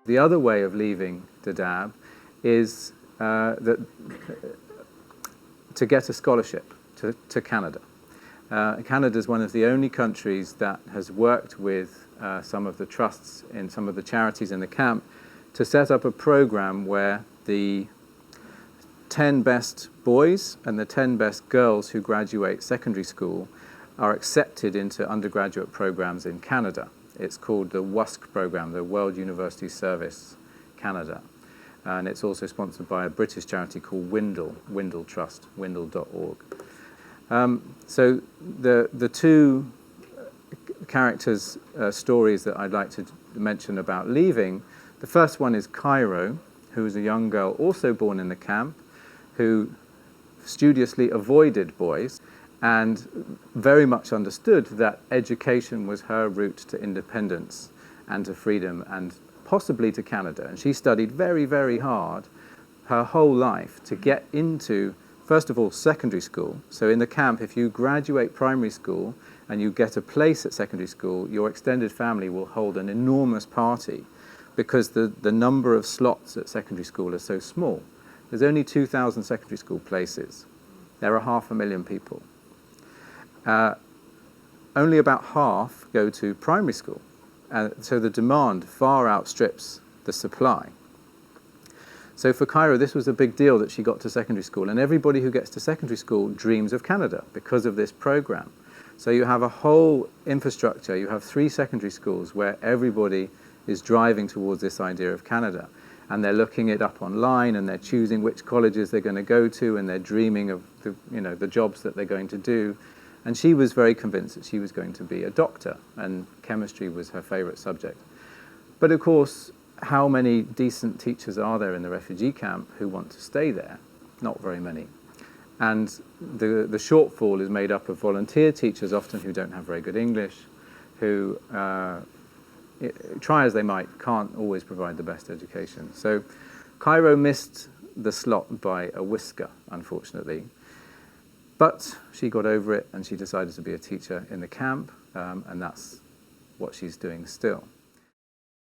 The other way of leaving Dadaab is to get a scholarship to Canada. Canada is one of the only countries that has worked with some of the trusts in some of the charities in the camp to set up a program where the 10 best boys and the 10 best girls who graduate secondary school are accepted into undergraduate programs in Canada. It's called the WUSC program, the World University Service Canada. And it's also sponsored by a British charity called Windle Trust, windle.org. So the two characters' stories that I'd like to mention about leaving, the first one is Cairo, who is a young girl also born in the camp, who studiously avoided boys and very much understood that education was her route to independence and to freedom and possibly to Canada. And she studied very, very hard her whole life to get into, first of all, secondary school. So in the camp, if you graduate primary school and you get a place at secondary school, your extended family will hold an enormous party because the number of slots at secondary school are so small. There's only 2,000 secondary school places. There are 500,000 people. Only about half go to primary school. So the demand far outstrips the supply. So for Cairo, this was a big deal that she got to secondary school. And everybody who gets to secondary school dreams of Canada because of this program. So you have a whole infrastructure. You have 3 secondary schools where everybody is driving towards this idea of Canada. And they're looking it up online, and they're choosing which colleges they're going to go to, and they're dreaming of the jobs that they're going to do. And she was very convinced that she was going to be a doctor, and chemistry was her favorite subject. But of course, how many decent teachers are there in the refugee camp who want to stay there? Not very many. And the shortfall is made up of volunteer teachers, often who don't have very good English, who try as they might, can't always provide the best education. So Cairo missed the slot by a whisker, unfortunately. But she got over it and she decided to be a teacher in the camp, and that's what she's doing still.